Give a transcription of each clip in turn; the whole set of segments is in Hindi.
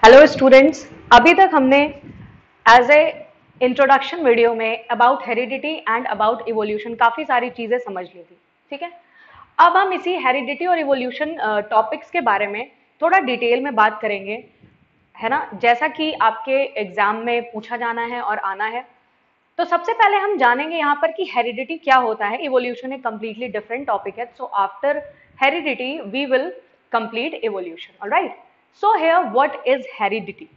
हेलो स्टूडेंट्स, अभी तक हमने एज ए इंट्रोडक्शन वीडियो में about heredity and about evolution काफ़ी सारी चीज़ें समझ ली थी। ठीक है, अब हम इसी हेरिडिटी और इवोल्यूशन टॉपिक्स के बारे में थोड़ा डिटेल में बात करेंगे, है ना, जैसा कि आपके एग्जाम में पूछा जाना है और आना है। तो सबसे पहले हम जानेंगे यहाँ पर कि हेरिडिटी क्या होता है। इवोल्यूशन एक कम्प्लीटली डिफरेंट टॉपिक है, so after heredity we will complete evolution. Alright, so here what is heredity.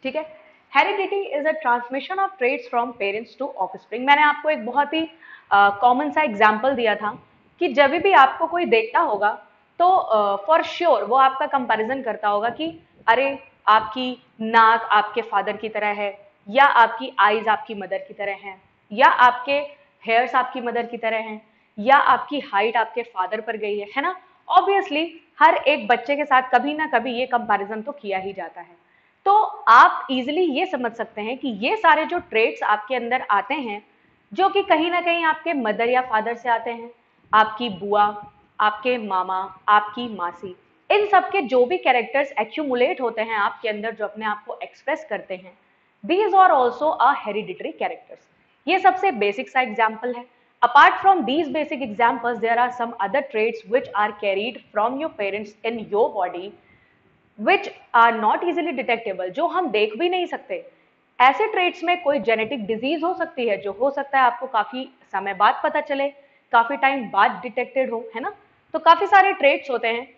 ठीक है, heredity is a transmission of traits from parents to offspring. मैंने आपको एक बहुत ही कॉमन सा एग्जाम्पल दिया था कि जब भी आपको कोई देखता होगा तो फॉर श्योर वो आपका कंपैरिजन करता होगा कि अरे आपकी नाक आपके फादर की तरह है, या आपकी आईज आपकी मदर की तरह हैं, या आपके हेयर्स आपकी मदर की तरह हैं, या आपकी हाइट आपके फादर पर गई है ना। ऑब्वियसली हर एक बच्चे के साथ कभी ना कभी ये कंपैरिजन तो किया ही जाता है। तो आप इजीली ये समझ सकते हैं कि ये सारे जो ट्रेट्स आपके अंदर आते हैं, जो कि कहीं ना कहीं आपके मदर या फादर से आते हैं, आपकी बुआ, आपके मामा, आपकी मासी, इन सब के जो भी कैरेक्टर्स एक्यूमुलेट होते हैं आपके अंदर, जो अपने आप को एक्सप्रेस करते हैं, these are also a hereditary characters। ये सबसे बेसिक सा एग्जाम्पल है। Apart from these basic examples, there are some other traits which are carried from your parents in your body which are not easily detectable, जो हम देख भी नहीं सकते। ऐसे ट्रेट्स में कोई जेनेटिक डिजीज हो सकती है, जो हो सकता है आपको काफी समय बाद पता चले, काफी टाइम बाद डिटेक्टेड हो, है ना। तो काफी सारे ट्रेट्स होते हैं।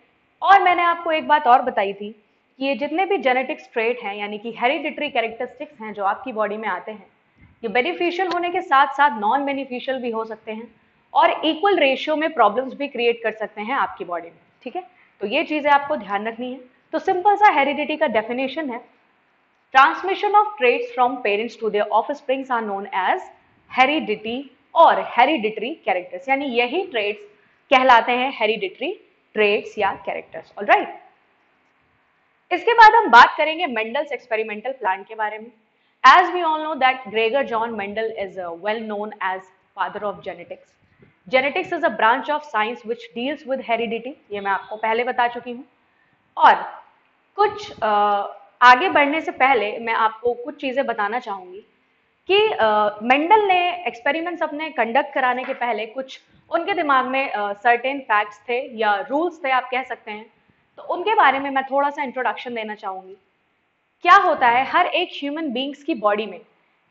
और मैंने आपको एक बात और बताई थी कि ये जितने भी जेनेटिक्स ट्रेट हैं, यानी कि हेरिडिटरी कैरेक्टरिस्टिक्स हैं जो आपकी बॉडी में आते हैं, ये बेनिफिशियल होने के साथ साथ नॉन बेनिफिशियल भी हो सकते हैं, और इक्वल रेशियो में प्रॉब्लम्स भी क्रिएट कर सकते हैं आपकी बॉडी में। ठीक है, तो ये चीजें आपको ध्यान रखनी है। तो सिंपल सा हेरिडिटी का डेफिनेशन है, transmission of traits from parents to their offsprings are known as heredity और हेरिडिटरी कैरेक्टर्स, यानी यही ट्रेट्स कहलाते हैं हेरिडिटरी ट्रेट्स या कैरेक्टर्स। ऑलराइट, इसके बाद हम बात करेंगे मेंडल्स एक्सपेरिमेंटल प्लान के बारे में। As we all know that Gregor John Mendel is well known as father of genetics. Genetics is a branch of science which deals with heredity, ये मैं आपको पहले बता चुकी हूँ। और कुछ आगे बढ़ने से पहले मैं आपको कुछ चीजें बताना चाहूंगी कि मेंडल ने एक्सपेरिमेंट्स अपने कंडक्ट कराने के पहले कुछ उनके दिमाग में सर्टेन फैक्ट्स थे या रूल्स थे, आप कह सकते हैं। तो उनके बारे में मैं थोड़ा सा इंट्रोडक्शन देना चाहूंगी। क्या होता है, हर एक ह्यूमन बींग्स की बॉडी में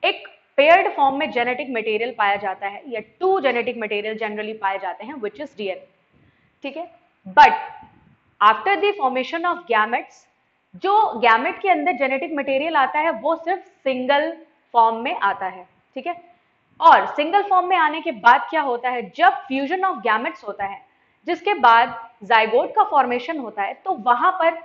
एक पेयर्ड फॉर्म में जेनेटिक मटेरियल पाया जाता है, या टू जेनेटिक मटेरियल जनरली पाए जाते हैं, विच इज डीएनए। ठीक है, but after the formation of gametes, जो गैमेट के अंदर जेनेटिक मटेरियल आता है वो सिर्फ सिंगल फॉर्म में आता है। ठीक है, और सिंगल फॉर्म में आने के बाद क्या होता है, जब फ्यूजन ऑफ गैमेट्स होता है, जिसके बाद जाइगोट का फॉर्मेशन होता है, तो वहां पर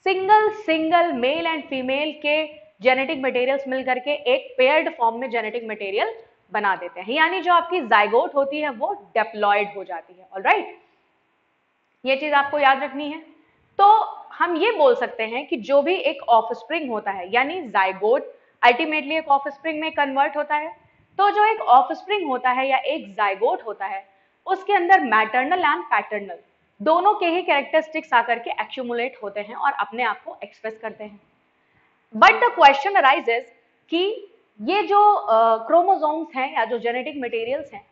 single single male and female के जेनेटिक मटेरियल्स मिलकर के एक पेयर्ड फॉर्म में जेनेटिक मटेरियल बना देते हैं, यानी जो आपकी जाइगोट होती है वो डेप्लॉयड हो जाती है। ऑलराइट, ये चीज आपको याद रखनी है। तो हम ये बोल सकते हैं कि जो भी एक ऑफस्प्रिंग होता है, यानी जाइगोट अल्टीमेटली एक ऑफस्प्रिंग में कन्वर्ट होता है। तो जो एक ऑफस्प्रिंग होता है या एक जाइगोट होता है, उसके अंदर मैटरनल एंड पैटर्नल दोनों के ही कैरेक्टरिस्टिक्स आकर के एक्यूमुलेट होते हैं और अपने आप को एक्सप्रेस करते हैं। बट द क्वेश्चन अराइजेस कि ये जो क्रोमोसोम्स हैं या जो जेनेटिक मटेरियल्स हैं,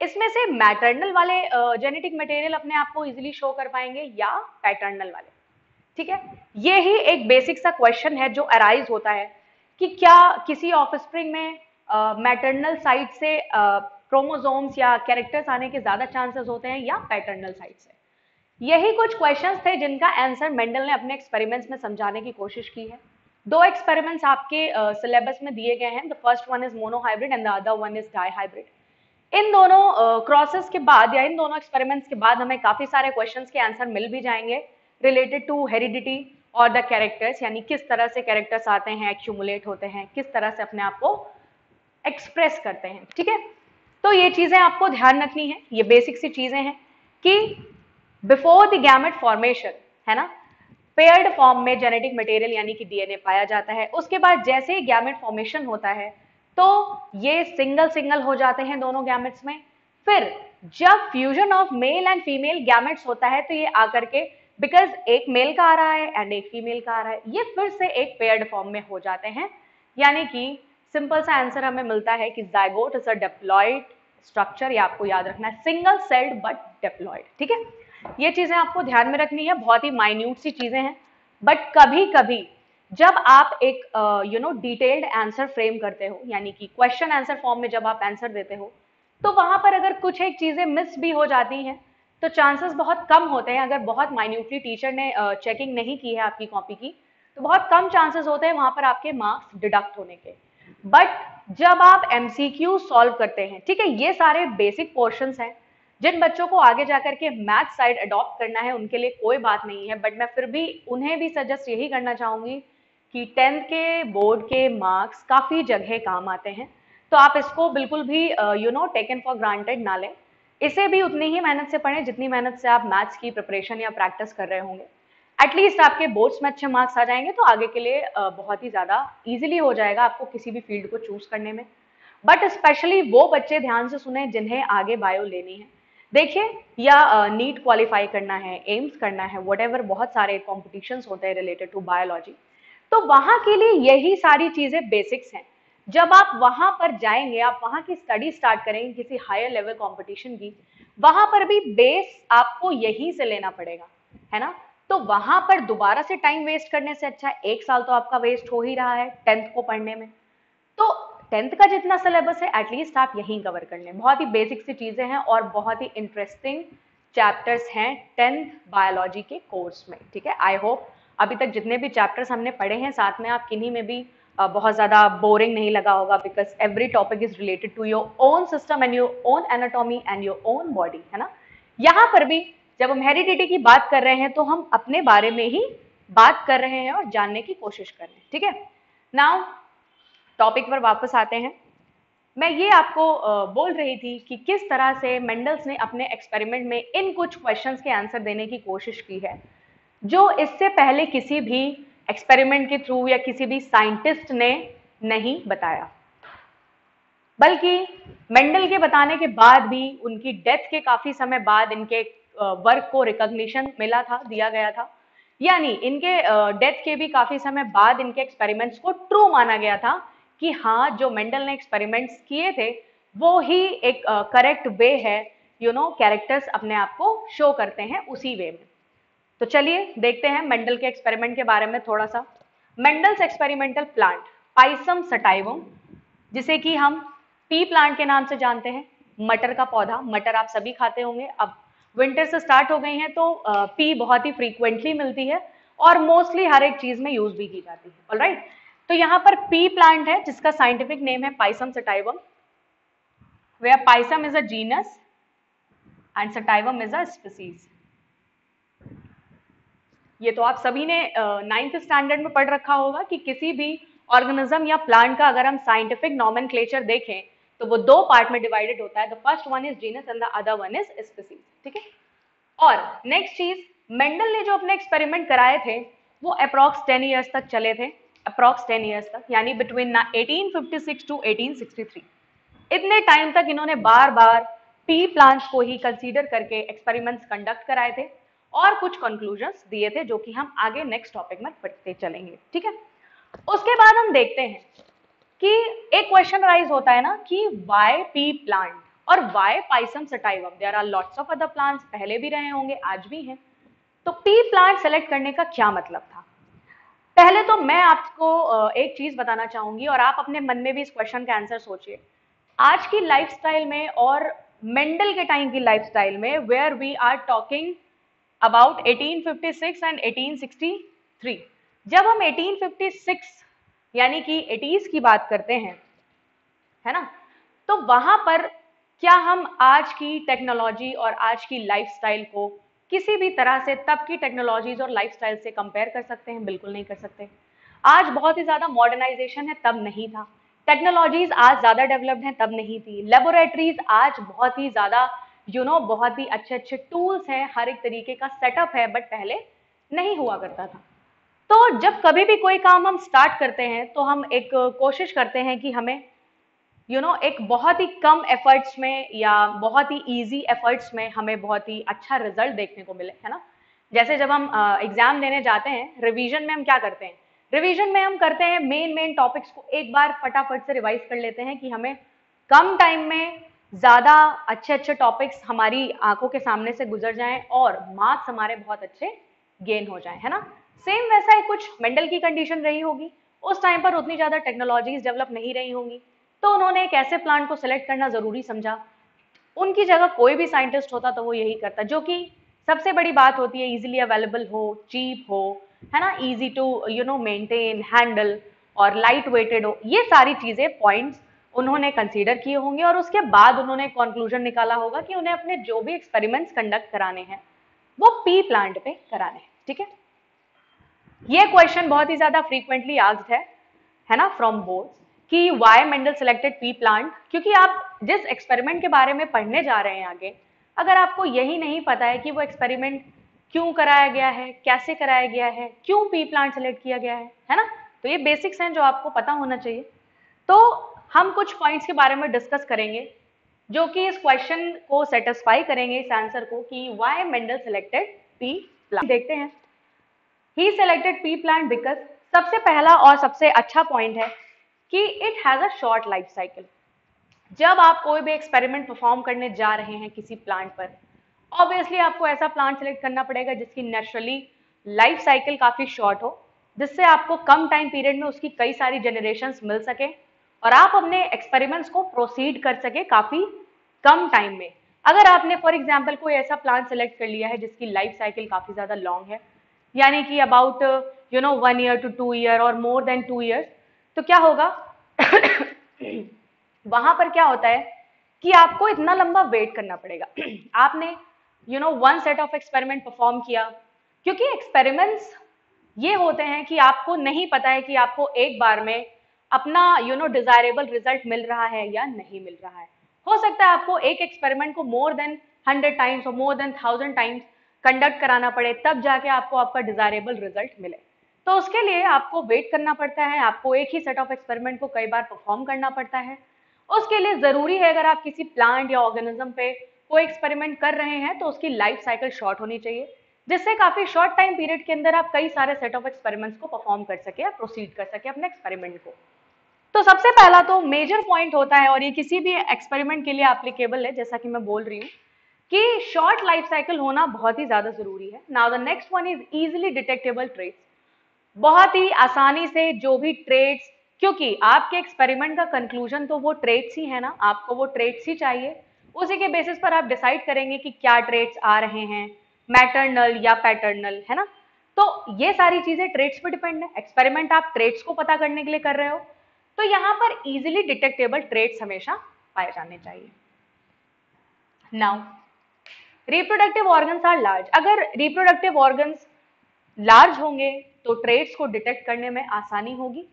इसमें से मैटरनल वाले जेनेटिक मटेरियल अपने आप को इजीली शो कर पाएंगे या पैटर्नल वाले। ठीक है, ये ही एक बेसिक सा क्वेश्चन है जो अराइज होता है कि क्या किसी ऑफस्प्रिंग में मैटरनल साइड से क्रोमोसोम्स या कैरेक्टर्स आने के ज्यादा चांसेस होते हैं या पैटर्नल साइड से। यही कुछ क्वेश्चंस थे जिनका आंसर मेंडल ने अपने एक्सपेरिमेंट्स में समझाने की कोशिश की है। दो एक्सपेरिमेंट्स आपके सिलेबस में दिए गए हैं। The first one is monohybrid and the other one is dihybrid. इन दोनों क्रॉसेस के बाद या इन दोनों एक्सपेरिमेंट्स के बाद हमें काफी सारे क्वेश्चंस के आंसर मिल भी जाएंगे रिलेटेड टू हेरिडिटी और द कैरेक्टर्स, यानी किस तरह से कैरेक्टर्स आते हैं, एक्यूमुलेट होते हैं, किस तरह से अपने आप को एक्सप्रेस करते हैं। ठीक है, तो ये चीजें आपको ध्यान रखनी है। ये बेसिक सी चीजें हैं कि बिफोर द गैमेट फॉर्मेशन, है ना, पेयर्ड फॉर्म में जेनेटिक मटेरियल यानी कि डीएनए पाया जाता है। उसके बाद जैसे ही गैमेट फॉर्मेशन होता है तो ये सिंगल सिंगल हो जाते हैं दोनों गैमेट्स में। फिर जब fusion of male and female gametes होता है तो ये आकर के बिकॉज एक मेल का आ रहा है एंड एक फीमेल का आ रहा है, ये फिर से एक पेयर्ड फॉर्म में हो जाते हैं। यानी कि सिंपल सा आंसर हमें मिलता है कि zygote is a diploid structure, ये आपको याद रखना है, सिंगल सेल्ड बट डिप्लॉयड। ठीक है, ये चीजें आपको ध्यान में रखनी है, बहुत ही माइन्यूट सी चीजें हैं। बट कभी कभी जब आप एक डिटेल्ड आंसर फ्रेम करते हो, यानी कि क्वेश्चन आंसर फॉर्म में जब आप आंसर देते हो, तो वहां पर अगर कुछ एक चीजें मिस भी हो जाती हैं तो चांसेस बहुत कम होते हैं, अगर बहुत माइन्यूटली टीचर ने चेकिंग नहीं की है आपकी कॉपी की, तो बहुत कम चांसेस होते हैं वहां पर आपके मार्क्स डिडक्ट होने के। बट जब आप एमसीक्यू सॉल्व करते हैं, ठीक है, ये सारे बेसिक पोर्शंस हैं, जिन बच्चों को आगे जाकर के मैथ साइड अडॉप्ट करना है उनके लिए कोई बात नहीं है, बट मैं फिर भी उन्हें भी सजेस्ट यही करना चाहूंगी कि 10th के बोर्ड के मार्क्स काफी जगह काम आते हैं, तो आप इसको बिल्कुल भी टेकन फॉर ग्रांटेड ना लें। इसे भी उतनी ही मेहनत से पढ़ें जितनी मेहनत से आप मैथ्स की प्रिपरेशन या प्रैक्टिस कर रहे होंगे। एटलीस्ट आपके बोर्ड्स में अच्छे मार्क्स आ जाएंगे तो आगे के लिए बहुत ही ज़्यादा ईजिली हो जाएगा आपको किसी भी फील्ड को चूज करने में। बट स्पेशली वो बच्चे ध्यान से सुने जिन्हें आगे बायो लेनी है। देखिए, या नीट क्वालिफाई करना है, एम्स करना है, वट बहुत सारे कॉम्पिटिशन्स होते हैं रिलेटेड टू बायोलॉजी, तो वहां के लिए यही सारी चीजें बेसिक्स हैं। जब आप वहां पर जाएंगे, आप वहां की स्टडी स्टार्ट करेंगे किसी हायर लेवल कंपटीशन की, वहां पर भी बेस आपको यहीं से लेना पड़ेगा, है ना। तो वहां पर दोबारा से टाइम वेस्ट करने से अच्छा है, 1 साल तो आपका वेस्ट हो ही रहा है 10th को पढ़ने में, तो 10th का जितना सिलेबस है एटलीस्ट आप यहीं कवर कर लें। बहुत ही बेसिक सी चीजें हैं और बहुत ही इंटरेस्टिंग चैप्टर्स हैं 10th बायोलॉजी के कोर्स में। ठीक है, आई होप अभी तक जितने भी चैप्टर्स हमने पढ़े हैं साथ में आप किन्हीं में भी बहुत ज़्यादा बोरिंग नहीं लगा होगा, because every topic is related to your own system and your own anatomy and your own body, है ना। यहाँ पर भी जब हम हेरिडिटी की बात कर रहे हैं तो हम अपने बारे में ही बात कर रहे हैं और जानने की कोशिश कर रहे हैं। ठीक है, नाउ टॉपिक पर वापस आते हैं। मैं ये आपको बोल रही थी कि किस तरह से मेंडल्स ने अपने एक्सपेरिमेंट में इन कुछ क्वेश्चंस के आंसर देने की कोशिश की है, जो इससे पहले किसी भी एक्सपेरिमेंट के थ्रू या किसी भी साइंटिस्ट ने नहीं बताया। बल्कि मेंडल के बताने के बाद भी, उनकी डेथ के काफी समय बाद इनके वर्क को रिकॉग्निशन मिला था, दिया गया था, यानी इनके डेथ के भी काफी समय बाद इनके एक्सपेरिमेंट्स को ट्रू माना गया था कि हाँ, जो मेंडल ने एक्सपेरिमेंट्स किए थे वो ही एक करेक्ट वे है, कैरेक्टर्स अपने आप को शो करते हैं उसी वे में। तो चलिए देखते हैं मेंडल के एक्सपेरिमेंट के बारे में थोड़ा सा। Mendel's experimental plant Pisum sativum, जिसे कि हम पी प्लांट के नाम से जानते हैं, मटर का पौधा, मटर आप सभी खाते होंगे, अब विंटर से स्टार्ट हो गई हैं तो पी बहुत ही फ्रीक्वेंटली मिलती है और मोस्टली हर एक चीज में यूज भी की जाती है। ऑलराइट, तो यहाँ पर पी प्लांट है जिसका साइंटिफिक नेम है Pisum sativum, where Pisum is a genus and sativum is a species. ये तो आप सभी ने 9th स्टैंडर्ड में पढ़ रखा होगा कि किसी भी ऑर्गेनिज्म या प्लांट का अगर हम साइंटिफिक नॉमेनक्लेचर देखें तो वो 2 पार्ट में डिवाइडेड होता है, the first one is genus and the other one is species. ठीक है, और नेक्स्ट चीज, मेंडल ने जो अपने एक्सपेरिमेंट कराए थे वो अप्रॉक्स 10 ईयर्स तक चले थे, अप्रॉक्स 10 ईयर्स तक, यानी बिटवीन 1856 टू 1863। इतने टाइम तक इन्होंने बार बार पी प्लांट्स को ही कंसीडर करके एक्सपेरिमेंट्स कंडक्ट कराए थे और कुछ कंक्लूजन्स दिए थे, जो कि हम आगे नेक्स्ट टॉपिक में पढ़ते चलेंगे। ठीक है, उसके बाद हम देखते हैं कि एक क्वेश्चन राइज होता है ना कि वाई पी प्लांट और why Pisum sativum, there are lots of other plants, पहले भी रहे होंगे आज भी हैं, तो पी प्लांट सेलेक्ट करने का क्या मतलब था। पहले तो मैं आपको एक चीज बताना चाहूंगी और आप अपने मन में भी इस क्वेश्चन का आंसर सोचिए। आज की लाइफस्टाइल में और मेंडल के टाइम की लाइफस्टाइल में, where we are talking about 1856 and 1863, जब हम 1856 यानी कि 80s की बात करते हैं, है ना, तो वहां पर क्या हम आज की टेक्नोलॉजी और आज की लाइफस्टाइल को किसी भी तरह से तब की टेक्नोलॉजीज और लाइफस्टाइल से कंपेयर कर सकते हैं? बिल्कुल नहीं कर सकते। आज बहुत ही ज्यादा मॉडर्नाइजेशन है, तब नहीं था। टेक्नोलॉजीज आज ज्यादा डेवलप्ड हैं, तब नहीं थी। लेबोरेटरीज आज बहुत ही ज्यादा बहुत ही अच्छे अच्छे टूल्स हैं, हर एक तरीके का सेटअप है, बट पहले नहीं हुआ करता था। तो जब कभी भी कोई काम हम स्टार्ट करते हैं तो हम एक कोशिश करते हैं कि हमें एक बहुत ही कम एफर्ट्स में या बहुत ही इजी एफर्ट्स में हमें बहुत ही अच्छा रिजल्ट देखने को मिले, है ना। जैसे जब हम एग्जाम देने जाते हैं, रिवीजन में हम क्या करते हैं, रिवीजन में हम करते हैं मेन टॉपिक्स को एक बार फटाफट से रिवाइज कर लेते हैं कि हमें कम टाइम में ज्यादा अच्छे टॉपिक्स हमारी आंखों के सामने से गुजर जाएं और मार्क्स हमारे बहुत अच्छे गेन हो जाएं, है ना। सेम वैसा ही कुछ मेंडल की कंडीशन रही होगी। उस टाइम पर उतनी ज्यादा टेक्नोलॉजीज डेवलप नहीं रही होंगी, तो उन्होंने एक ऐसे प्लांट को सिलेक्ट करना जरूरी समझा। उनकी जगह कोई भी साइंटिस्ट होता तो वो यही करता, जो कि सबसे बड़ी बात होती है, इजीली अवेलेबल हो, चीप हो, है ना, इजी टू मेंटेन, हैंडल और लाइट वेटेड हो। ये सारी चीजें पॉइंट्स उन्होंने कंसीडर किए होंगे और उसके बाद उन्होंने कंक्लूजन निकाला होगा कि उन्हें अपने जो भी एक्सपेरिमेंट्स कंडक्ट कराने हैं वो पी प्लांट पे कराने हैं, ठीक है। ये क्वेश्चन बहुत ही ज्यादा फ्रीक्वेंटली आस्क्ड है ना, फ्रॉम बोर्ड्स, कि why Mendel selected pea plant. क्योंकि आप जिस एक्सपेरिमेंट के बारे में पढ़ने जा रहे हैं आगे, अगर आपको यही नहीं पता है कि वो एक्सपेरिमेंट क्यों कराया गया है, कैसे कराया गया है, क्यों पी प्लांट सिलेक्ट किया गया है ना, तो ये बेसिक्स हैं जो आपको पता होना चाहिए। तो हम कुछ पॉइंट्स के बारे में डिस्कस करेंगे जो कि इस क्वेश्चन को सेटिस्फाई करेंगे, इस आंसर को, कि why Mendel selected pea plant. देखते हैं। He selected pea plant because, सबसे पहला और सबसे अच्छा पॉइंट है कि it has a short life cycle. जब आप कोई भी एक्सपेरिमेंट परफॉर्म करने जा रहे हैं किसी प्लांट पर, ऑब्वियसली आपको ऐसा प्लांट सेलेक्ट करना पड़ेगा जिसकी नेचुरली लाइफ साइकिल काफी शॉर्ट हो, जिससे आपको कम टाइम पीरियड में उसकी कई सारी जनरेशंस मिल सके और आप अपने एक्सपेरिमेंट्स को प्रोसीड कर सके काफी कम टाइम में। अगर आपने फॉर एग्जाम्पल कोई ऐसा प्लांट सेलेक्ट कर लिया है जिसकी लाइफ साइकिल काफी ज्यादा लॉन्ग है, यानी कि अबाउट 1 ईयर to 2 ईयर और मोर देन 2 ईयर्स, तो क्या होगा वहां पर क्या होता है कि आपको इतना लंबा वेट करना पड़ेगा। आपने one set of experiment perform किया, क्योंकि एक्सपेरिमेंट्स ये होते हैं कि आपको नहीं पता है कि आपको एक बार में अपना डिजायरेबल रिजल्ट मिल रहा है या नहीं मिल रहा है। हो सकता है आपको एक एक्सपेरिमेंट को मोर देन 100 टाइम्स और मोर देन 1000 टाइम्स कंडक्ट कराना पड़े, तब जाके आपको आपका डिजायरेबल रिजल्ट मिले। तो उसके लिए आपको वेट करना पड़ता है, आपको एक ही सेट ऑफ एक्सपेरिमेंट को कई बार परफॉर्म करना पड़ता है। उसके लिए जरूरी है, अगर आप किसी प्लांट या ऑर्गेनिज्म पे कोई एक्सपेरिमेंट कर रहे हैं तो उसकी लाइफ साइकिल शॉर्ट होनी चाहिए, जिससे काफी शॉर्ट टाइम पीरियड के अंदर आप कई सारे सेट ऑफ एक्सपेरिमेंट्स को परफॉर्म कर सके या प्रोसीड कर सके अपने एक्सपेरिमेंट को। तो सबसे पहला तो मेजर पॉइंट होता है, और ये किसी भी एक्सपेरिमेंट के लिए एप्लीकेबल है, जैसा कि मैं बोल रही हूँ कि शॉर्ट लाइफ साइकिल होना बहुत ही ज्यादा जरूरी है। Now the next one is easily detectable traits. बहुत ही आसानी से जो भी ट्रेट्स, क्योंकि आपके एक्सपेरिमेंट का कंक्लूजन तो वो ट्रेट्स ही है ना, आपको वो ट्रेट्स ही चाहिए, उसी के बेसिस पर आप डिसाइड करेंगे कि क्या ट्रेट्स आ रहे हैं, मैटरनल या पैटर्नल, है ना। तो ये सारी चीजें ट्रेट्स पे डिपेंड है। एक्सपेरिमेंट आप ट्रेट्स को पता करने के लिए कर रहे हो, तो यहाँ पर इजीली डिटेक्टेबल ट्रेट्स हमेशा पाए जाने चाहिए। Now reproductive organs are large. अगर रिप्रोडक्टिव ऑर्गन्स लार्ज होंगे तो ट्रेट्स को डिटेक्ट करने में आसानी होगी।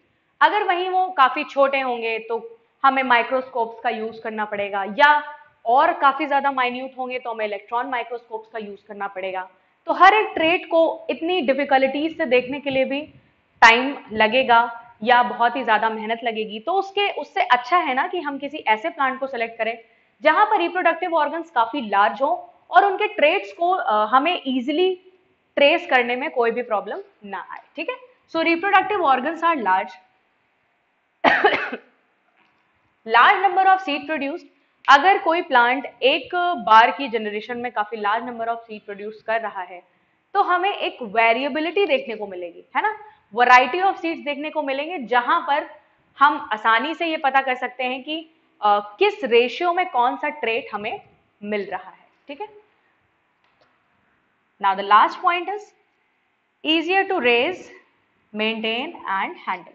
अगर वहीं वो काफी छोटे होंगे तो हमें माइक्रोस्कोप्स का यूज करना पड़ेगा, या और काफी ज्यादा माइन्यूट होंगे तो हमें इलेक्ट्रॉन माइक्रोस्कोप्स का यूज करना पड़ेगा। तो हर एक ट्रेट को इतनी डिफिकल्टीज से देखने के लिए भी टाइम लगेगा या बहुत ही ज्यादा मेहनत लगेगी। तो उससे अच्छा है ना कि हम किसी ऐसे प्लांट को सिलेक्ट करें जहां पर रिप्रोडक्टिव ऑर्गन्स काफी लार्ज हो और उनके ट्रेट्स को हमें इजिली ट्रेस करने में कोई भी प्रॉब्लम ना आए, ठीक है। So reproductive organs are large. Large number of seed produced. अगर कोई प्लांट एक बार की जनरेशन में काफी large number of seed produce कर रहा है, तो हमें एक वेरिएबिलिटी देखने को मिलेगी, है ना, वैरायटी ऑफ सीड्स देखने को मिलेंगे, जहां पर हम आसानी से ये पता कर सकते हैं कि किस रेशियो में कौन सा ट्रेट हमें मिल रहा है, ठीक है। Now the last point is easier to raise, maintain and handle।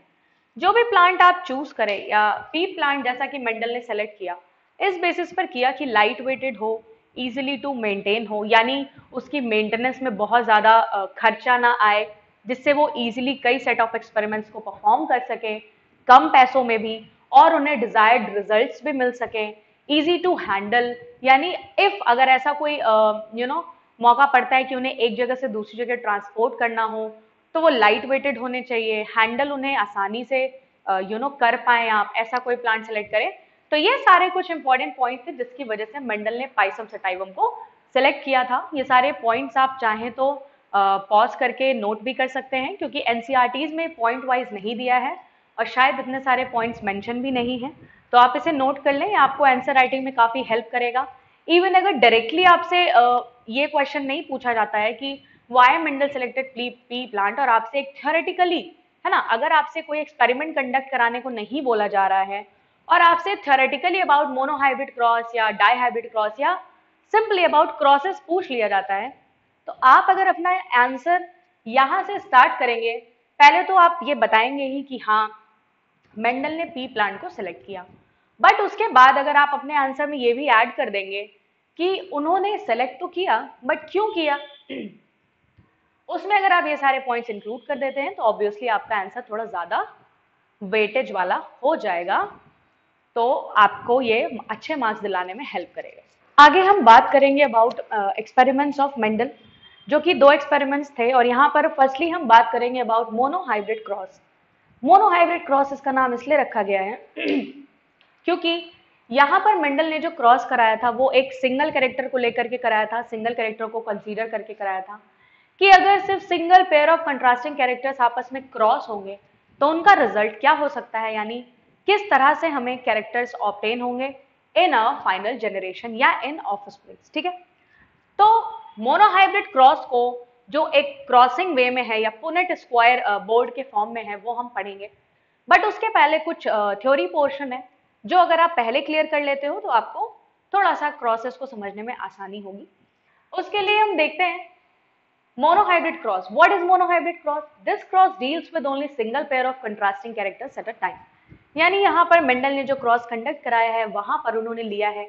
जो भी प्लांट आप चूज करें, या पी प्लांट जैसा कि मेंडल ने सेलेक्ट किया, इस बेसिस पर किया कि लाइट वेटेड हो, इजीली टू मेंटेन हो, यानी उसकी मेंटेनेंस में बहुत ज्यादा खर्चा ना आए, जिससे वो इजीली कई सेट ऑफ एक्सपेरिमेंट्स को परफॉर्म कर सके कम पैसों में भी, और उन्हें डिजायर्ड रिजल्ट्स भी मिल सके। इजी टू हैंडल, यानी इफ अगर ऐसा कोई मौका पड़ता है कि उन्हें एक जगह से दूसरी जगह ट्रांसपोर्ट करना हो, तो वो लाइट वेटेड होने चाहिए, हैंडल उन्हें आसानी से कर पाए आप, ऐसा कोई प्लांट सेलेक्ट करें। तो ये सारे कुछ इंपॉर्टेंट पॉइंट्स थे जिसकी वजह से मेंडल ने पाइसम सटाइवम को सिलेक्ट किया था। ये सारे पॉइंट्स आप चाहें तो पॉज करके नोट भी कर सकते हैं, क्योंकि एनसीईआरटीज में पॉइंट वाइज नहीं दिया है और शायद इतने सारे पॉइंट्स मेंशन भी नहीं है, तो आप इसे नोट कर लें, आपको आंसर राइटिंग में काफ़ी हेल्प करेगा। इवन अगर डायरेक्टली आपसे ये क्वेश्चन नहीं पूछा जाता है कि why Mendel selected pea plant, और आपसे एक थ्योरेटिकली, है ना, अगर आपसे कोई एक्सपेरिमेंट कंडक्ट कराने को नहीं बोला जा रहा है और आपसे थ्योरेटिकली अबाउट मोनोहाइब्रिड क्रॉस या डाईहाइब्रिड क्रॉस या सिंपली अबाउट क्रॉसेस पूछ लिया जाता है, तो आप अगर अपना आंसर यहाँ से स्टार्ट करेंगे, पहले तो आप ये बताएंगे ही कि हाँ मेंडल ने पी प्लांट को सिलेक्ट किया, बट उसके बाद अगर आप अपने आंसर में ये भी ऐड कर देंगे कि उन्होंने सेलेक्ट तो किया बट क्यों किया, उसमें अगर आप ये सारे पॉइंट्स इंक्लूड कर देते हैं तो ऑब्वियसली आपका आंसर थोड़ा ज्यादा वेटेज वाला हो जाएगा, तो आपको ये अच्छे मार्क्स दिलाने में हेल्प करेगा। आगे हम बात करेंगे अबाउट एक्सपेरिमेंट्स ऑफ मेंडल, जो कि 2 एक्सपेरिमेंट्स थे, और यहाँ पर फर्स्टली हम बात करेंगे about monohybrid cross. Monohybrid cross इसका नाम इसलिए रखा गया है क्योंकि यहाँ पर मेंडल ने जो क्रॉस कराया था वो एक सिंगल कैरेक्टर को लेकर के कराया था, सिंगल कैरेक्टर को कंसीडर करके कराया था कि अगर सिर्फ single pair of contrasting characters आपस में क्रॉस होंगे तो उनका रिजल्ट क्या हो सकता है, यानी किस तरह से हमें कैरेक्टर्स ऑब्टेन होंगे इन अ फाइनल जनरेशन या इन ऑफस्प्रिंग्स। ठीक है, तो मोनोहाइब्रिड क्रॉस को जो एक क्रॉसिंग वे में है या पुनेट स्क्वायर बोर्ड के फॉर्म में है वो हम पढ़ेंगे, बट उसके पहले कुछ थ्योरी पोर्शन है जो अगर आप पहले क्लियर कर लेते हो तो आपको थोड़ा सा क्रॉसेस को समझने में आसानी होगी। उसके लिए हम देखते हैं monohybrid cross. What is monohybrid cross? This cross deals with only single pair of contrasting characters at a time, यानी यहाँ पर मेंडल ने जो क्रॉस कंडक्ट कराया है वहां पर उन्होंने लिया है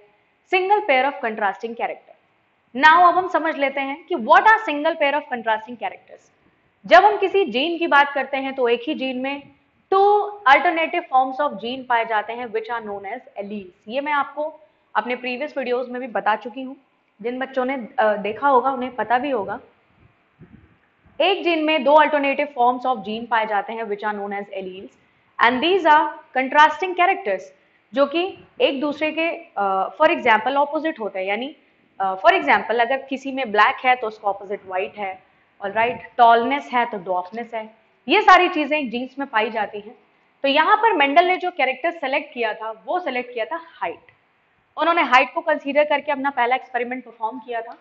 single pair of contrasting character. Now अब हम समझ लेते हैं कि what are single pair of contrasting characters. जब हम किसी जीन की बात करते हैं तो एक ही जीन में 2 अल्टरनेटिव फॉर्म्स ऑफ जीन पाए जाते हैं which are known as alleles. ये मैं आपको अपने प्रीवियस वीडियोस में भी बता चुकी हूँ, जिन बच्चों ने देखा होगा उन्हें पता भी होगा। एक जीन में 2 अल्टरनेटिव फॉर्म्स ऑफ जीन पाए जाते हैं which are known as alleles, and these are contrasting characters, जो कि एक दूसरे के फॉर एग्जाम्पल ऑपोजिट होते हैं, यानी फॉर एग्जाम्पल अगर किसी में ब्लैक है तो उसका ऑपोजिट व्हाइट है, ऑलराइट, टॉलनेस है तो ड्वार्फनेस है, ये सारी चीजें जीन्स में पाई जाती हैं। तो यहाँ पर मेंडल ने जो कैरेक्टर सेलेक्ट किया था वो सेलेक्ट किया था हाइट। उन्होंने हाइट को कंसीडर करके अपना पहला एक्सपेरिमेंट परफॉर्म किया था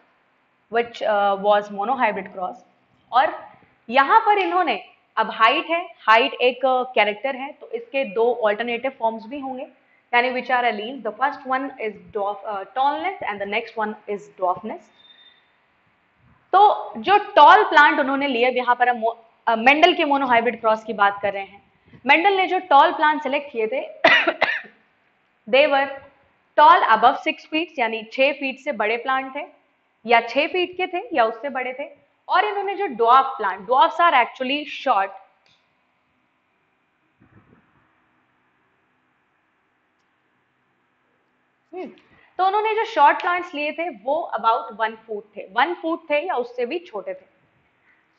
विच वॉज मोनोहाइब्रिड क्रॉस, और यहाँ पर इन्होंने, अब हाइट है, हाइट एक कैरेक्टर है तो इसके 2 ऑल्टरनेटिव फॉर्म्स भी होंगे, यानी which R allele, the first one is tallness and the next one is dwarfness. तो जो टॉल प्लांट उन्होंने लिए, यहाँ पर हम मेंडल के मोनोहाइब्रिड क्रॉस की बात कर रहे हैं, मेंडल ने जो टॉल प्लांट सेलेक्ट किए थे दे वर टॉल अबव 6 फीट, यानी 6 फीट से बड़े प्लांट थे या 6 फीट के थे या उससे बड़े थे, और इन्होंने जो dwarf plant, dwarfs are actually short, तो उन्होंने जो शॉर्ट प्लांट्स लिए थे वो अबाउट 1 फुट थे, 1 फुट थे या उससे भी छोटे थे।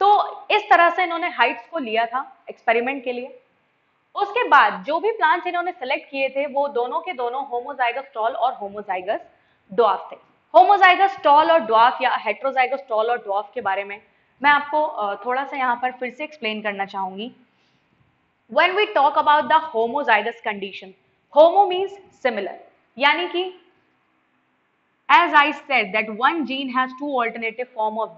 तो इस तरह से इन्होंने हाइट्स को लिया था एक्सपेरिमेंट के लिए। उसके बाद जो भी प्लांट्स इन्होंने सेलेक्ट किए थे वो दोनों के दोनों होमोजाइगस टॉल और होमोजाइगस ड्वार्फ थे। होमोजाइगस टॉल और ड्वार्फ या हेट्रोजाइगस टॉल और ड्वार्फ के बारे में मैं आपको थोड़ा सा यहाँ पर फिर से एक्सप्लेन करना चाहूंगी। When we talk about the homozygous condition, homo means similar, यानी कि as I said that one gene has 2 alternative form of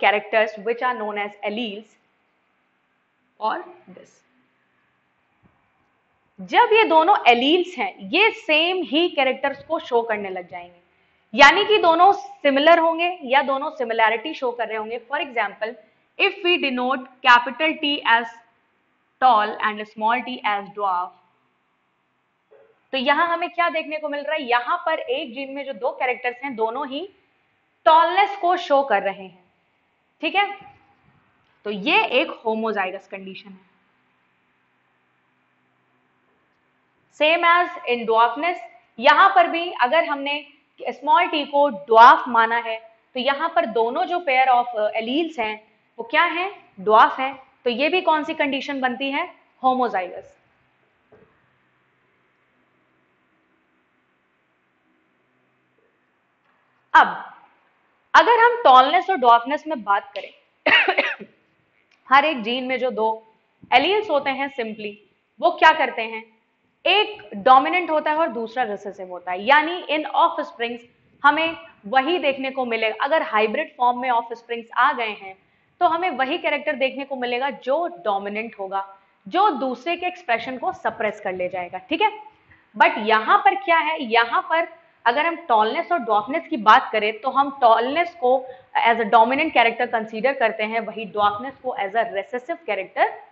characters which are known as alleles or this. जब ये दोनों एलील्स हैं ये सेम ही कैरेक्टर्स को शो करने लग जाएंगे, यानी कि दोनों सिमिलर होंगे या दोनों सिमिलैरिटी शो कर रहे होंगे। For example if we denote capital T as tall and small T as dwarf, तो यहां हमें क्या देखने को मिल रहा है, यहां पर एक जीन में जो 2 कैरेक्टर्स हैं दोनों ही टॉलनेस को शो कर रहे हैं। ठीक है, तो ये एक होमोजाइगस कंडीशन है। सेम एज इन ड्वार्फनेस, यहां पर भी अगर हमने स्मॉल टी को ड्वार्फ माना है तो यहां पर दोनों जो पेयर ऑफ एलील्स हैं वो क्या है, ड्वार्फ है, तो ये भी कौन सी कंडीशन बनती है, होमोजाइगस। अब अगर हम टॉलनेस और ड्वार्फनेस में बात करें, हर एक जीन में जो दो एलील्स होते हैं सिंपली, वो क्या करते हैं, एक डोमिनेंट होता है और दूसरा रिसेसिव होता है। यानी इन ऑफ स्प्रिंग्स हमें वही देखने को मिलेगा, अगर हाइब्रिड फॉर्म में ऑफ स्प्रिंग्स आ गए हैं तो हमें वही कैरेक्टर देखने को मिलेगा जो डोमिनेंट होगा, जो दूसरे के एक्सप्रेशन को सप्रेस कर ले जाएगा, ठीक है। बट यहां पर क्या है, यहां पर अगर हम टॉलनेस और ड्वार्फनेस की बात करें तो हम टॉलनेस को as a dominant character consider करते हैं, वही ड्वार्फनेस को एज अ रेसेसिव कैरेक्टर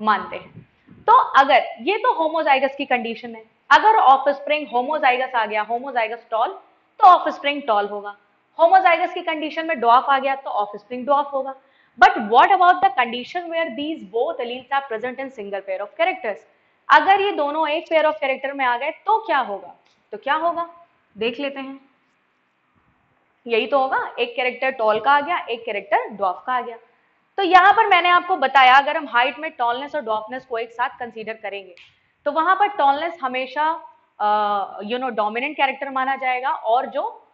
मानते हैं। तो अगर ये तो होमोजाइगस की कंडीशन है, अगर ऑफस्प्रिंग होमोजाइगस आ गया, होमोजाइगस टॉल, तो ऑफस्प्रिंग टॉल होगा। होमोजाइगस की कंडीशन में ड्वार्फ आ गया तो ऑफस्प्रिंग ड्वार्फ होगा। But what about the condition where these both alleles are present in single pair of characters, अगर ये दोनों एक पेयर ऑफ कैरेक्टर में आ गए तो क्या होगा, तो क्या होगा देख लेते हैं। यही तो होगा, एक कैरेक्टर टॉल का आ गया, एक कैरेक्टर ड्वार्फ का आ गया। तो यहां पर मैंने आपको बताया, अगर हम हाइट में टॉलनेस और ड्वार्फनेस को एक साथ कंसीडर करेंगे तो वहां पर टॉलनेस हमेशा डोमिनेंट कैरेक्टर माना जाएगा, और जो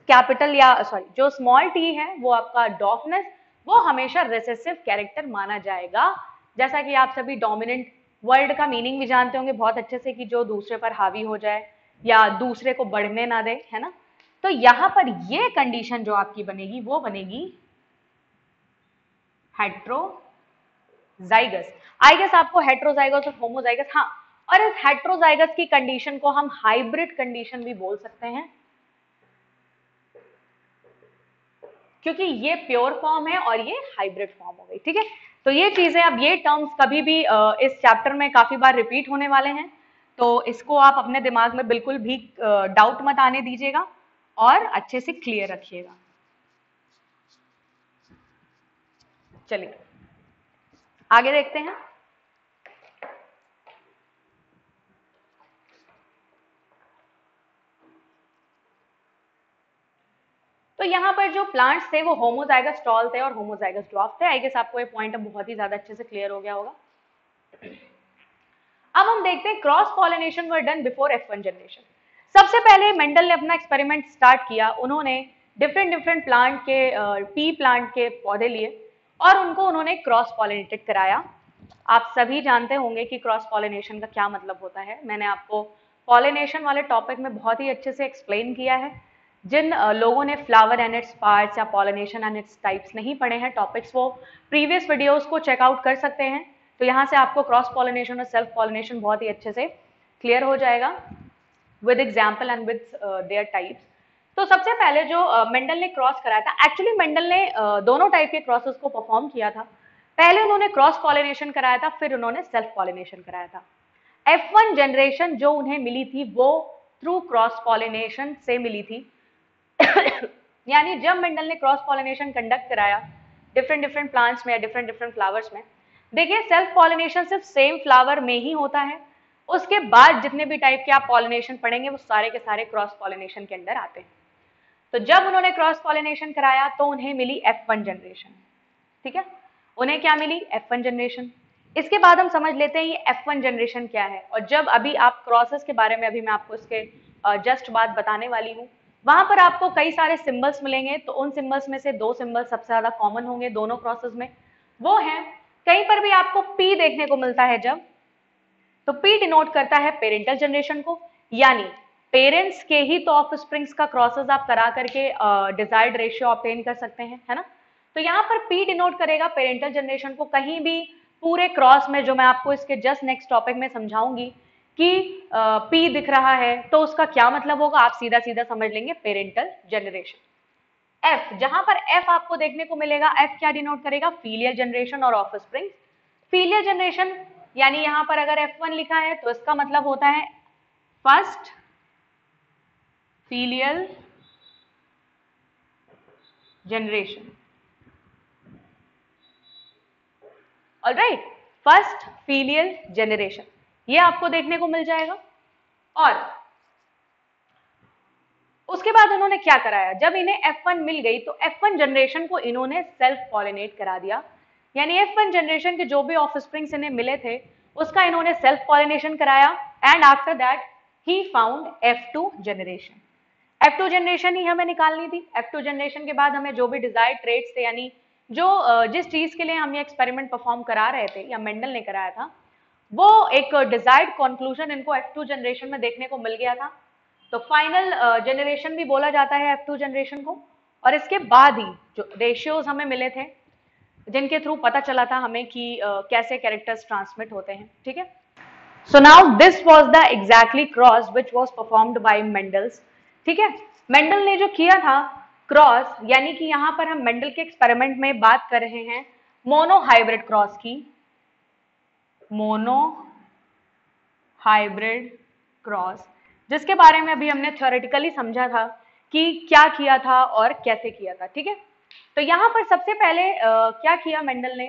कैपिटल या सॉरी जो स्मॉल टी है वो आपका ड्वार्फनेस, वो हमेशा रिसेसिव कैरेक्टर माना जाएगा। जैसा कि आप सभी डोमिनेंट वर्ड का मीनिंग भी जानते होंगे बहुत अच्छे से, कि जो दूसरे पर हावी हो जाए या दूसरे को बढ़ने ना दे, है ना। तो यहां पर ये कंडीशन जो आपकी बनेगी वो बनेगी हेट्रोजाइगस। आई गेस आपको हेट्रोजाइगस और होमोजाइगस, हाँ, और इस हेट्रोजाइगस की कंडीशन को हम हाइब्रिड कंडीशन भी बोल सकते हैं, क्योंकि ये प्योर फॉर्म है और ये हाइब्रिड फॉर्म हो गई, ठीक है। तो ये चीजें, अब ये टर्म्स कभी भी इस चैप्टर में काफी बार रिपीट होने वाले हैं, तो इसको आप अपने दिमाग में बिल्कुल भी डाउट मत आने दीजिएगा और अच्छे से क्लियर रखिएगा। चलिए आगे देखते हैं। तो यहाँ पर जो प्लांट्स थे वो होमोजाइगस टॉल थे और होमोजाइगस ड्वार्फ थे। आई गेस आपको ये पॉइंट अब बहुत ही ज्यादा अच्छे से क्लियर हो गया होगा। अब हम देखते हैं cross pollination were done before F1 generation. सबसे पहले मेंडल ने अपना एक्सपेरिमेंट स्टार्ट किया, उन्होंने डिफरेंट प्लांट के पी प्लांट के पौधे लिए और उनको उन्होंने क्रॉस पॉलिनेटेड कराया। आप सभी जानते होंगे कि क्रॉस पॉलिनेशन का क्या मतलब होता है, मैंने आपको पॉलिनेशन वाले टॉपिक में बहुत ही अच्छे से एक्सप्लेन किया है। जिन लोगों ने फ्लावर एंड इट्स पार्ट्स या पॉलिनेशन एंड इट्स टाइप्स नहीं पढ़े हैं टॉपिक्स, वो प्रीवियस वीडियोस को चेकआउट कर सकते हैं। तो यहाँ से आपको क्रॉस पॉलिनेशन और सेल्फ पॉलिनेशन बहुत ही अच्छे से क्लियर हो जाएगा with example and with their types. तो सबसे पहले जो मेंडल ने क्रॉस कराया था, एक्चुअली मेंडल ने दोनों टाइप के क्रॉसेस को परफॉर्म किया था। पहले उन्होंने क्रॉस पॉलिनेशन कराया था, फिर उन्होंने सेल्फ पॉलिनेशन कराया था। F1 जनरेशन जो उन्हें मिली थी वो थ्रू क्रॉस पॉलिनेशन से मिली थी। यानी जब मेंडल ने क्रॉस पॉलिनेशन कंडक्ट कराया डिफरेंट प्लांट्स में या डिफरेंट फ्लावर्स में, देखिए सेल्फ पॉलिनेशन सिर्फ सेम फ्लावर में ही होता है, उसके बाद जितने भी टाइप के आप पॉलिनेशन पढ़ेंगे वो सारे के सारे क्रॉस पॉलिनेशन के अंदर आते हैं। तो जब उन्होंने क्रॉस पॉलिनेशन कराया तो उन्हें मिली F1 जनरेशन, ठीक है, उन्हें क्या मिली, F1 जनरेशन। इसके बाद हम समझ लेते हैं ये F1 जनरेशन क्या है। और जब अभी आप क्रॉसेस के बारे में, अभी मैं आपको इसके जस्ट बात बताने वाली हूँ, वहां पर आपको कई सारे सिंबल्स मिलेंगे। तो उन सिंबल्स में से दो सिंबल्स सबसे ज्यादा कॉमन होंगे दोनों प्रोसेस में, वो हैं, कहीं पर भी आपको P देखने को मिलता है जब, तो P डिनोट करता है पेरेंटल जनरेशन को, यानी पेरेंट्स के ही तो ऑफ स्प्रिंग्स का क्रॉसेस आप करा करके डिजायर्ड रेशियो ऑब्टेन कर सकते हैं, है ना। तो यहाँ पर P डिनोट करेगा पेरेंटल जनरेशन को। कहीं भी पूरे क्रॉस में, जो मैं आपको इसके जस्ट नेक्स्ट टॉपिक में समझाऊंगी कि P दिख रहा है तो उसका क्या मतलब होगा, आप सीधा सीधा समझ लेंगे पेरेंटल जनरेशन। F, जहां पर F आपको देखने को मिलेगा, F क्या डिनोट करेगा, फीलियल जनरेशन और ऑफ स्प्रिंग। फीलियल जनरेशन यानी यहां पर अगर F1 लिखा है तो इसका मतलब होता है first filial generation. Alright, first filial generation ये आपको देखने को मिल जाएगा। और उसके बाद उन्होंने क्या कराया, जब इन्हें F1 मिल गई तो F1 जनरेशन को इन्होंने सेल्फ पॉलिनेट करा दिया। यानी F1 जनरेशन के जो भी ऑफस्प्रिंग्स इन्हें मिले थे उसका इन्होंने सेल्फ पॉलिनेशन कराया, and after that he found F2 generation. F2 generation ही हमें निकालनी थी। F2 जनरेशन के बाद हमें जो भी डिजायर्ड ट्रेट्स थे, यानी जो जिस चीज के लिए हम ये एक्सपेरिमेंट परफॉर्म करा रहे थे या मेंडल ने कराया था, वो एक डिजायर्ड कंक्लूजन इनको F2 जनरेशन में देखने को मिल गया था। तो फाइनल जनरेशन भी बोला जाता है F2 जनरेशन को। और इसके बाद ही जो रेशियोज हमें मिले थे, जिनके थ्रू पता चला था हमें कि कैसे कैरेक्टर्स ट्रांसमिट होते हैं, ठीक है। So now this was the exactly cross which was performed by Mendel's, ठीक है। मेंडल ने जो किया था क्रॉस, यानी कि यहाँ पर हम मेंडल के एक्सपेरिमेंट में बात कर रहे हैं मोनो हाइब्रिड क्रॉस की, मोनो हाइब्रिड क्रॉस, जिसके बारे में अभी हमने थ्योरेटिकली समझा था कि क्या किया था और कैसे किया था, ठीक है। तो यहाँ पर सबसे पहले क्या किया मेंडल ने,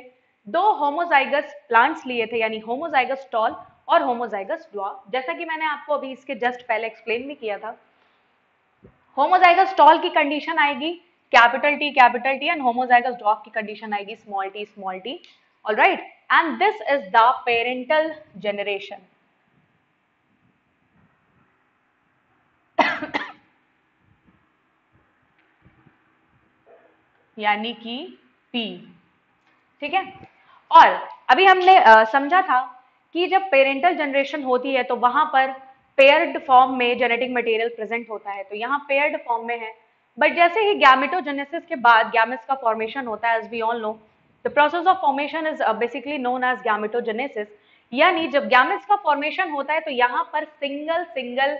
दो होमोजाइगस प्लांट्स लिए थे, यानी होमोजाइगस टॉल और होमोजाइगस ड्वार्फ, जैसा कि मैंने आपको अभी इसके जस्ट पहले एक्सप्लेन भी किया था। होमोजाइगस टॉल की कंडीशन आएगी capital T and homozygous dwarf की कंडीशन आएगी small t, alright. And this is the parental generation, यानी कि P, ठीक है। और अभी हमने समझा था कि जब पेरेंटल जनरेशन होती है तो वहां पर पेयर्ड फॉर्म में जेनेटिक मटेरियल प्रेजेंट होता है, तो यहाँ पेयर्ड फॉर्म में है। बट जैसे ही गैमेटोजेनेसिस के बाद गैमेट्स का फॉर्मेशन होता है, as we all know the process of formation is basically known as gametogenesis, यानी जब गैमेट्स का फॉर्मेशन होता है तो यहाँ पर सिंगल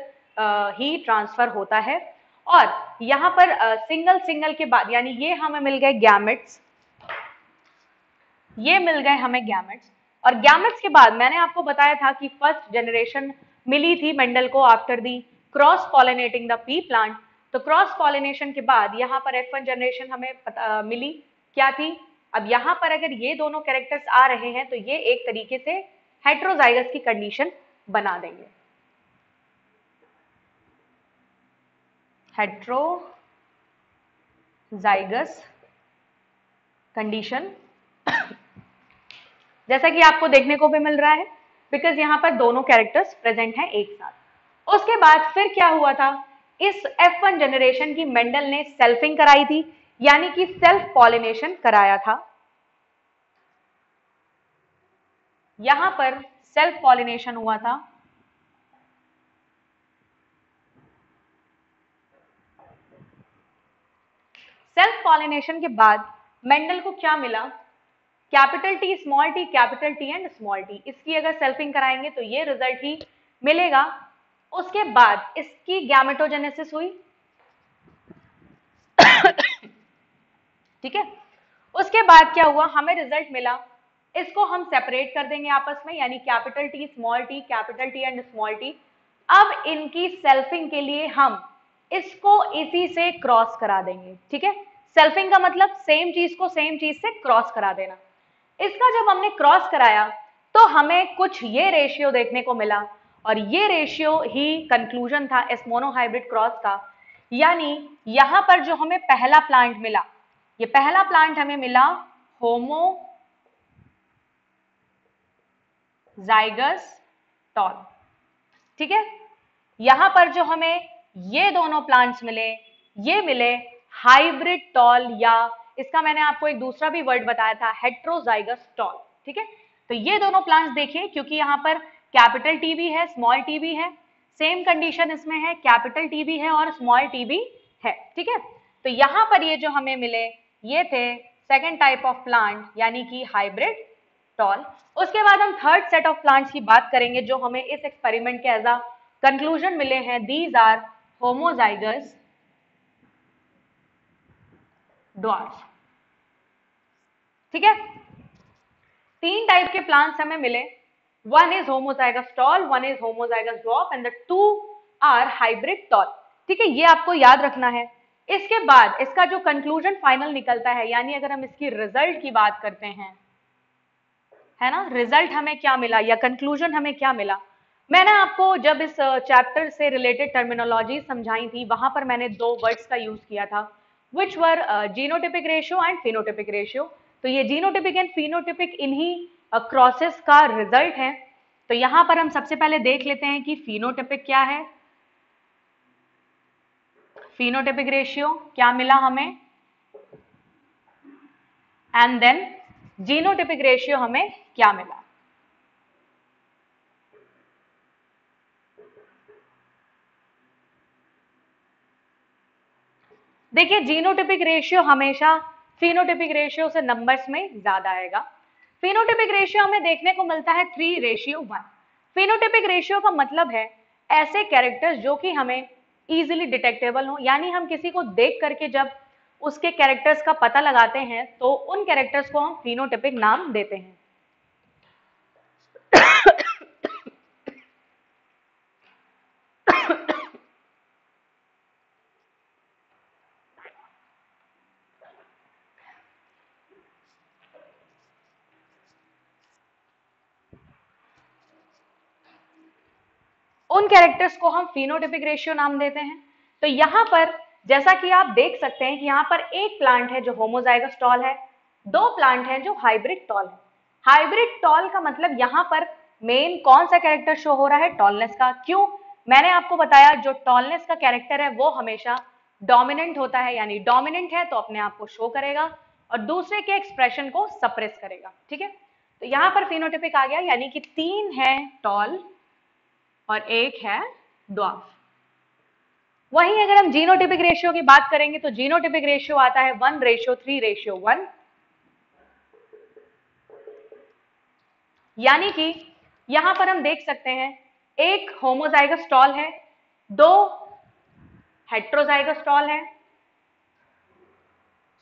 ही ट्रांसफर होता है। और यहाँ पर सिंगल के बाद, यानी ये हमें मिल गए गैमेट्स, ये मिल गए हमें गैमेट्स, और गैमेट्स के बाद मैंने आपको बताया था कि फर्स्ट जनरेशन मिली थी मेंडल को after the cross pollinating the P plant. तो क्रॉस पॉलिनेशन के बाद यहाँ पर F1 जनरेशन हमें मिली, क्या थी। अब यहाँ पर अगर ये दोनों कैरेक्टर्स आ रहे हैं तो ये एक तरीके से हेट्रोजाइगस की कंडीशन बना देंगे, हेट्रोजाइगस कंडीशन, जैसा कि आपको देखने को भी मिल रहा है, बिकॉज यहाँ पर दोनों कैरेक्टर्स प्रेजेंट हैं एक साथ। उसके बाद फिर क्या हुआ था, इस F1 जनरेशन की मेंडल ने सेल्फिंग कराई थी, यानी कि सेल्फ पॉलिनेशन कराया था। यहां पर सेल्फ पॉलिनेशन हुआ था। सेल्फ पॉलिनेशन के बाद मेंडल को क्या मिला, capital T and small t, इसकी अगर सेल्फिंग कराएंगे तो ये रिजल्ट ही मिलेगा। उसके बाद इसकी गैमेटोजेनेसिस हुई, ठीक है। उसके बाद क्या हुआ, हमें रिजल्ट मिला, इसको हम सेपरेट कर देंगे आपस में, यानी capital T and small t। अब इनकी सेल्फिंग के लिए हम इसको इसी से क्रॉस करा देंगे, ठीक है। सेल्फिंग का मतलब सेम चीज को सेम चीज से क्रॉस करा देना। इसका जब हमने क्रॉस कराया तो हमें कुछ ये रेशियो देखने को मिला, और ये रेशियो ही कंक्लूजन था इस मोनोहाइब्रिड क्रॉस का। यानी यहां पर जो हमें पहला प्लांट मिला, ये पहला प्लांट हमें मिला होमोजाइगस टॉल, ठीक है। यहां पर जो हमें ये दोनों प्लांट्स मिले, ये मिले हाइब्रिड टॉल, या इसका मैंने आपको एक दूसरा भी वर्ड बताया था, हेट्रोजाइगस टॉल, ठीक है। तो ये दोनों प्लांट्स देखिए, क्योंकि यहां पर कैपिटल T भी है स्मॉल t भी है, सेम कंडीशन इसमें है, कैपिटल T भी है और स्मॉल t भी है, ठीक है। तो यहां पर ये जो हमें मिले ये थे सेकेंड टाइप ऑफ प्लांट, यानी कि हाइब्रिड टॉल। उसके बाद हम थर्ड सेट ऑफ प्लांट्स की बात करेंगे जो हमें इस एक्सपेरिमेंट के एज अ कंक्लूजन मिले हैं। दीज आर होमोजाइगस ड्वार्फ, ठीक है। तीन टाइप के प्लांट्स हमें मिले, one is homozygous tall, one is homozygous dwarf and the two are hybrid tall, ठीक है। ये आपको याद रखना है। इसके बाद इसका जो कंक्लूजन फाइनल निकलता है, यानी अगर हम इसकी रिजल्ट की बात करते हैं, है ना, रिजल्ट हमें क्या मिला या कंक्लूजन हमें क्या मिला। मैंने आपको जब इस चैप्टर से रिलेटेड टर्मिनोलॉजी समझाई थी, वहां पर मैंने दो वर्ड्स का यूज किया था, which were genotypic ratio and phenotypic ratio. तो ये जीनोटिपिक एंड फिनोटिपिक इन्हीं क्रॉसेस का रिजल्ट है। तो यहां पर हम सबसे पहले देख लेते हैं कि फिनोटिपिक क्या है। phenotypic रेशियो क्या मिला हमें, एंड देन जीनोटिपिक रेशियो हमें क्या मिला। देखिए जीनोटिपिक रेशियो हमेशा फिनोटिपिक रेशियो से नंबर्स में ज्यादा आएगा। फिनोटिपिक रेशियो हमें देखने को मिलता है 3:1। फिनोटिपिक रेशियो का मतलब है ऐसे कैरेक्टर्स जो कि हमें इजीली डिटेक्टेबल हो, यानी हम किसी को देख करके जब उसके कैरेक्टर्स का पता लगाते हैं तो उन कैरेक्टर्स को हम फिनोटिपिक नाम देते हैं। उन कैरेक्टर्स को हम फिनोटिपिक रेशियो नाम देते हैं। तो यहां पर जैसा कि आप देख सकते हैं कि यहां पर एक प्लांट है जो होमोजाइगस टॉल है, दो प्लांट हैं जो हाइब्रिड टॉल है। हाइब्रिड टॉल का मतलब यहां पर मेन कौन सा कैरेक्टर शो हो रहा है, टॉलनेस का। क्यों, मैंने आपको बताया जो टॉलनेस का कैरेक्टर है वो हमेशा डोमिनेंट होता है, यानी डोमिनेंट है तो अपने आप को शो करेगा और दूसरे के एक्सप्रेशन को सप्रेस करेगा। ठीक है, तो यहां पर फिनोटिपिक आ गया, यानी कि 3 है टॉल और 1 है ड्वार्फ। वहीं अगर हम जीनोटिपिक रेशियो की बात करेंगे तो जीनोटिपिक रेशियो आता है 1:3:1, यानी कि यहां पर हम देख सकते हैं एक होमोजाइगस टॉल है, दो हेट्रोजाइगस टॉल है,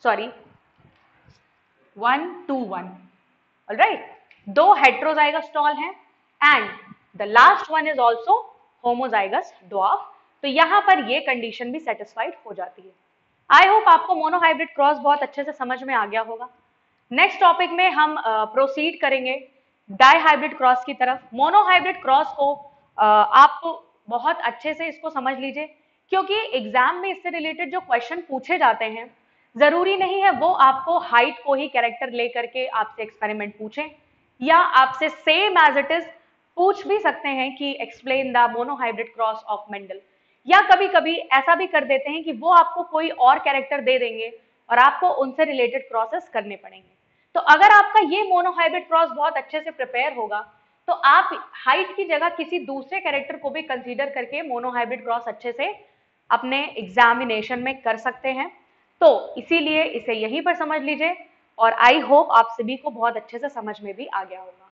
सॉरी 1 2 1, ऑलराइट, दो हेट्रोजाइगस टॉल हैं and the last one is also homozygous dwarf. तो यहां पर ये कंडीशन भी सेटिस्फाइड हो जाती है। आई होप आपको मोनोहाइब्रिड क्रॉस बहुत अच्छे से समझ में आ गया होगा। नेक्स्ट टॉपिक में हम प्रोसीड करेंगे डाईहाइब्रिड क्रॉस की तरफ। मोनोहाइब्रिड क्रॉस को आप बहुत अच्छे से इसको समझ लीजिए, क्योंकि एग्जाम में इससे रिलेटेड जो क्वेश्चन पूछे जाते हैं जरूरी नहीं है वो आपको हाइट को ही कैरेक्टर लेकर के आपसे एक्सपेरिमेंट पूछें, या आपसे सेम एज इट इज पूछ भी सकते हैं कि explain the monohybrid cross of Mendel, या कभी कभी ऐसा भी कर देते हैं कि वो आपको कोई और कैरेक्टर दे देंगे और आपको उनसे रिलेटेड क्रॉसेस करने पड़ेंगे। तो अगर आपका ये मोनोहाइब्रिड क्रॉस बहुत अच्छे से प्रिपेयर होगा तो आप हाइट की जगह किसी दूसरे कैरेक्टर को भी कंसीडर करके मोनोहाइब्रिड क्रॉस अच्छे से अपने एग्जामिनेशन में कर सकते हैं। तो इसीलिए इसे यहीं पर समझ लीजिए और आई होप आप सभी को बहुत अच्छे से समझ में भी आ गया होगा।